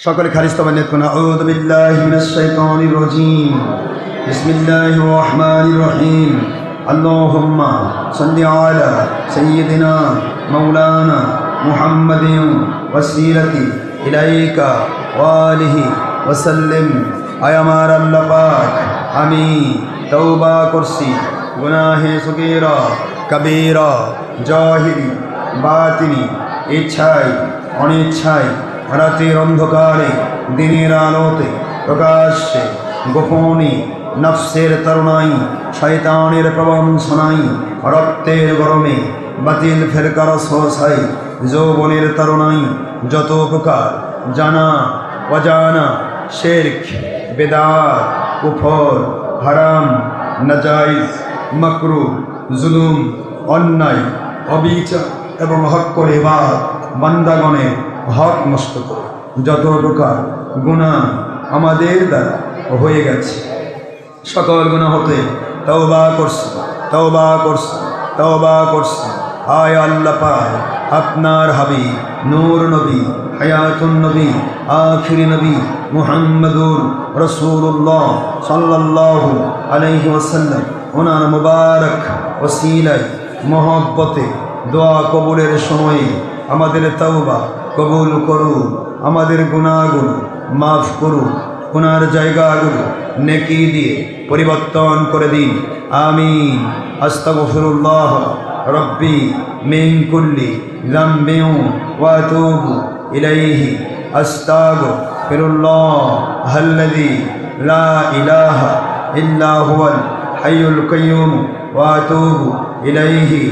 সকলে খালিস্তবান আউযু বিল্লাহি মিনাশ শাইতানির রাজীম বিসমিল্লাহির রহমানির রহিম আল্লাহুম্মা সাল্লি আলা সাইয়্যিদিনা মাওলানা মুহাম্মাদিন ওয়াসিলাতি ইলাইকা ওয়া আলিহি ওয়া সাল্লিম। আয় আমার আল্লাহ পাক, আমি তওবা করছি গুনাহে সগীরা কবীরা জাহিরি বাতিনি, ইচ্ছায় অনিচ্ছায়, রাতের অন্ধকারে দিনের আলোতে, প্রকাশ্যে গোপনে, নফসের তরুণাই শয়তানের প্রবঞ্চনাই, রক্তের গরমে বাতিল ফেরকার সহসাই, যৌবনের তরুণাই যত প্রকার জানা অজানা শিরক বেদাত কুফর হারাম নাজাইজ মাকরুহ জুলুম অন্যায় অবিচার এবং হক করে বা বান্দাগণের হক নষ্ট করে যত প্রকার গুনাহ আমাদের দ্বারা হয়ে গেছে, সকল গুনাহ হতে তওবা করছি তওবা করছি তওবা করছি। আয় আল্লাহ পাক, আপনার হাবিব নূর নবী হায়াতুন নবী আখিরি নবী মুহাম্মদুর রাসূলুল্লাহ সাল্লাল্লাহু আলাইহি ওয়াসাল্লাম ওনার মুবারক ওসিলায় মহব্বতে দোয়া কবুলের সময়ে আমাদের তওবা কবুল করুন, আমাদের গুনাহগুলো মাফ করুন, ওনার জায়গাগুলো নেকি দিয়ে পরিবর্তন করে দিন। আমিন। আস্তাগফিরুল্লাহ রব্বি মিন কুল্লি যামবিন ওয়া আতুবু ইলাইহি। আস্তাগফিরুল্লাহাল্লাযী লা ইলাহা ইল্লা হুয়াল হাইয়ুল কাইয়্যুম ওয়া আতুবু ইলাইহি।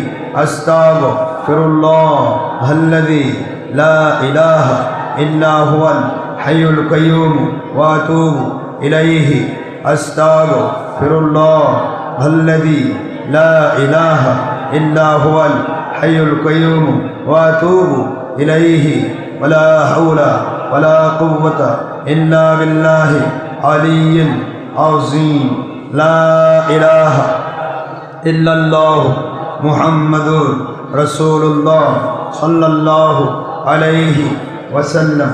আস্তাগফিরুল্লাহাল্লাযী লা ইলাহা ইল্লা হুয়াল হাইয়ুল কাইয়্যুম ওয়া আতুবু ইলাইহি। আস্তাগফিরুল্লাহাল্লাযী লা ইলাহা ইল্লা হুয়াল হাইয়ুল কাইয়্যুম ওয়া আতুবু ইলাইহি। ওয়ালা হাওলা ওয়ালা কুওয়াতা ইল্লা বিল্লাহি আলিয়্যিল আযীম। লা ইলাহা ইল্লাল্লাহু মুহাম্মাদুর রাসূলুল্লাহ সাল্লাল্লাহু আলাইহি ওয়াসাল্লাম।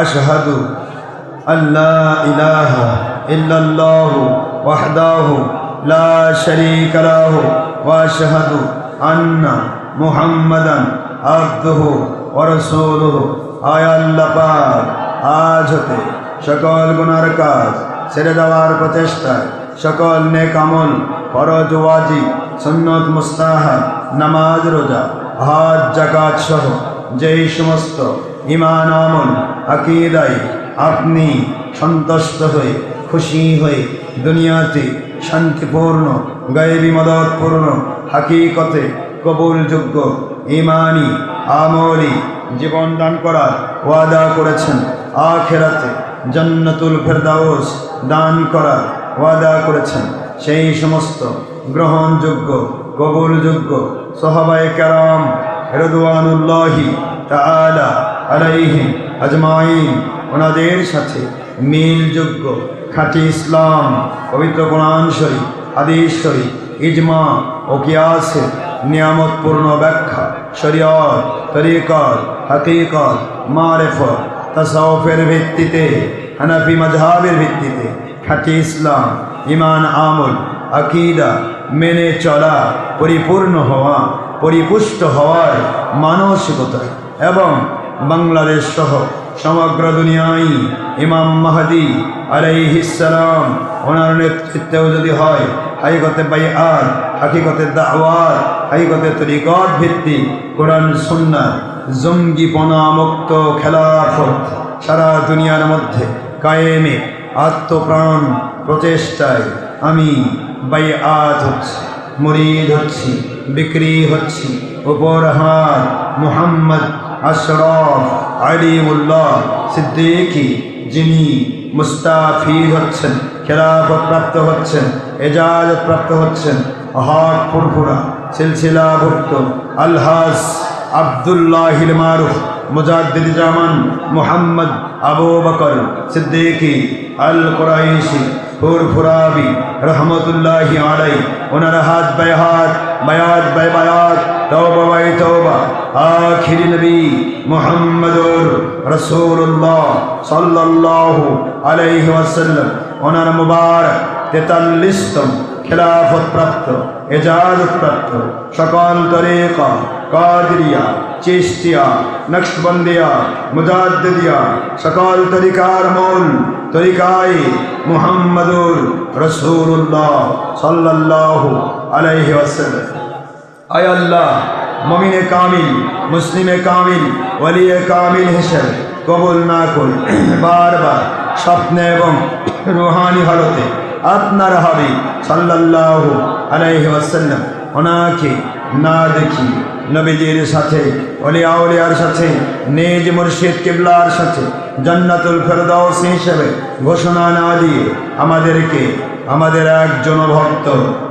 আশহাদু আল্লা ইলাহা ইল্লাল্লাহু ওয়াহদাহু লা শারীকা লাহু ওয়া আশহাদু আন্না মুহাম্মাদান আবদুহু ওয়া রাসূলুহু। আয় আল্লাহ পাক, আজ হতে সকল গুনার কাজ ছেড়ে দেওয়ার প্রচেষ্টায় সকল নেক আমল ফরজ ওয়াজিব সুন্নত মুস্তাহাব নামাজ রোজা হজ যাকাত সহ যেই সমস্ত ঈমান আমল আকীদায় আপনি সন্তুষ্ট হয়ে খুশি হয়ে দুনিয়াতে শান্তিপূর্ণ গায়বী মদতপূর্ণ হাকিকতে কবুলযোগ্য ঈমানি আমলি জীবন দান করার ওয়াদা করেছেন, আখিরাতে জান্নাতুল ফেরদাউস দান করার ওয়াদা করেছেন, সেই সমস্ত গ্রহণযোগ্য কবুলযোগ্য সাহাবায়ে কেরাম রিদওয়ানুল্লাহি তাআলা আলাইহিম আজমাইন ওনাদের সাথে মিলযোগ্য খাঁটি ইসলাম পবিত্র কোরআন শরীফ হাদিস শরীফ ইজমা ও কিয়াসের নিয়ামতপূর্ণ ব্যাখ্যা শরীয়ত তরিকত হাকিকত মারিফত তাসাউফের ভিত্তিতে হানাফি মাযহাবের ভিত্তিতে খাঁটি ইসলাম ঈমান আমল আকীদা মেনে চলা, পরিপূর্ণ হওয়া পরিপুষ্ট হওয়ার মানসিকতা এবং বাংলাদেশ সহ সমগ্র দুনিয়ায় ইমাম মাহদী আলাইহিস সালাম ওনার নেতৃত্বেও যদি হয় হাকিকতে বাইআত হাকিকতে দাওয়াত হাকিকতে তরিকত ভিত্তিক কোরআন সুন্নাহ জঙ্গিপনা মুক্ত খেলাফত সারা দুনিয়ার মধ্যে কায়েমে আত্মপ্রাণ প্রচেষ্টায় আমি বাইআত হচ্ছি, মুরিদ হচ্ছি, বিক্রি হচ্ছি। উপরহার মুহাম্মদ আশরাফ আলিউল্লাহ সিদ্দিকী যিনি মুস্তাফিদ হচ্ছেন, খেলাফত প্রাপ্ত হচ্ছেন, এজাজত প্রাপ্ত হচ্ছেন, হক ফুরফুরা সিলসিলাভুক্ত আলহাজ আব্দুল্লাহিল মারুফ মুজাদ্দিদ জামান মুহাম্মদ আবু বকর সিদ্দিকী আল কুরাইশি ফুরফুরাবি রহমতুল্লাহি আলাইহি ওনার হাত বায় হাত বায়াত বায় বায়াত তওবা বাই তওবা আখিরি নবী মুহাম্মদুর রাসূলুল্লাহ সাল্লাল্লাহু আলাইহি ওয়াসাল্লাম ওনার মুবারক 43তম খিলাফত প্রাপ্ত ইজাজত প্রাপ্ত সকল তরিকা কাদরিয়া চিশতিয়া নকশবন্দিয়া মুজাদ্দিদিয়া সকল তরিকার মূল তরিকায় মুহাম্মদুর রাসূলুল্লাহ সাল্লাল্লাহু আলাইহি ওয়াসাল্লাম। আয় আল্লাহ, মুমিনে কামিল মুসলিমে কামিল ওয়ালিয়ে কামিল হিসেবে কবুল না করে বারবার স্বপ্নে এবং রুহানি হালতে আপনার হাবিব সাল্লাল্লাহু আলাইহি ওয়াসাল্লাম ওনাকে না দেখি নবীজির সাথে ওলিয়া উলিয়ার সাথে নিজ মুর্শিদ কিবলার সাথে জান্নাতুল ফেরদাউস হিসেবে ঘোষণা না দিয়ে আমাদেরকে আমাদের একজন ভক্ত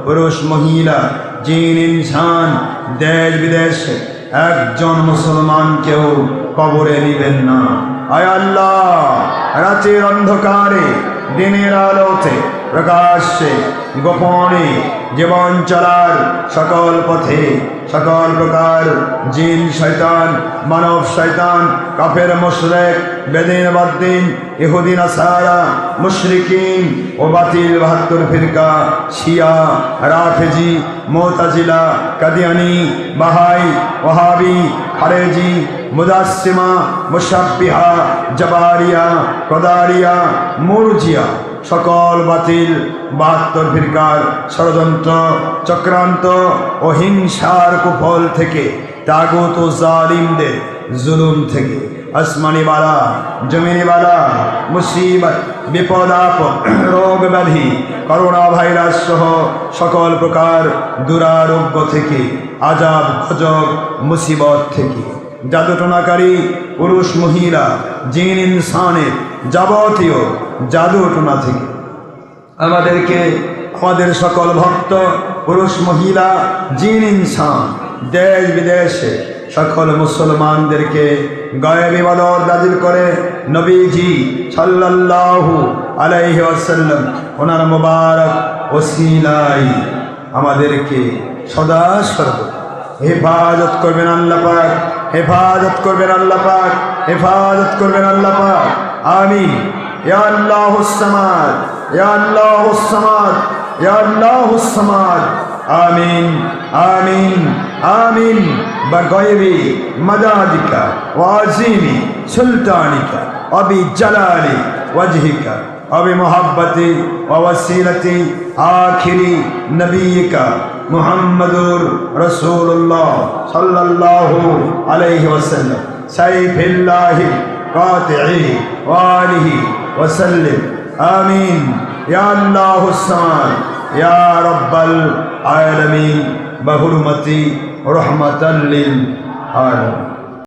পুরুষ মহিলা জিন ইনসান দেশ বিদেশে একজন মুসলমানকেও কবরে নিবেন না। আয় আল্লাহ, রাতের অন্ধকারে দিনের আলোতে প্রকাশ্যে গোপনে জীবন চলার সকল পথে সকল প্রকার জিন শয়তান মানব শয়তান কাফের মুশরিক বেদিন বাদ্দিন ইহুদি নাসারা মুশরিকিন ও বাতিল 72 ফিরকা শিয়া রাফেজি মুতাজিলা কাদিয়ানি বাহাই ওয়াহাবি খারেজি মুদাসসিমা মুশাব্বিহা জাবারিয়া কদারিয়া মুরজিয়া সকল বাতিল 72 ফিরকার ষড়যন্ত্র চক্রান্ত ও হিংসার কুফল থেকে তাগুত ও জালিমদের জুলুম থেকে আসমানি বালা জমিনি বালা মুসিবত বিপদ আপদ রোগ ব্যাধি করোনা ভাইরাস সহ সকল প্রকার দুরারোগ্য থেকে আজাব গজব মুসিবত থেকে জাদুটনাকারী পুরুষ মহিলা জিন ইনসানের যাবতীয় জাদুটনা থেকে আমাদেরকে আমাদের সকল ভক্ত পুরুষ মহিলা জিন ইনসান দেশ বিদেশে সকল মুসলমানদেরকে গায়েবী ইবাদত নাযিল করে নবীজি সাল্লাল্লাহু আলাইহি ওয়াসাল্লাম ওনার মুবারক ওসিলায় আমাদেরকে সদা সর্বদা হেফাজত করবেন আল্লাহ পাক, হেফাজত করবেন আল্লাহ পাক, হেফাজত করবেন আল্লাহ পাক। আমিন। ইয়া আল্লাহুস সামাদ, ইয়া আল্লাহুস সামাদ, ইয়া আল্লাহুস সামাদ। আমিন আমিন আমিন। বগায়বি মাদাদিকা ওয়া আযীমি সুলতানিকা ওয়া বিজালালি ওয়াজহিকা ওয়া বিমুহাব্বতি ওয়া ওয়াসিলাতি আখিরি নবিয়িকা মুহাম্মাদুর রাসূলুল্লাহ সাল্লাল্লাহু আলাইহি ওয়াসাল্লাম সাইফিল্লাহি কাতিহি ওয়া আলিহি ওয়াসাল্লিম। আমিন। ইয়া আল্লাহুস সামাদ, ইয়া রাব্বাল আলামিন, বিহুরমতি রাহমাতাল লিল আলামিন।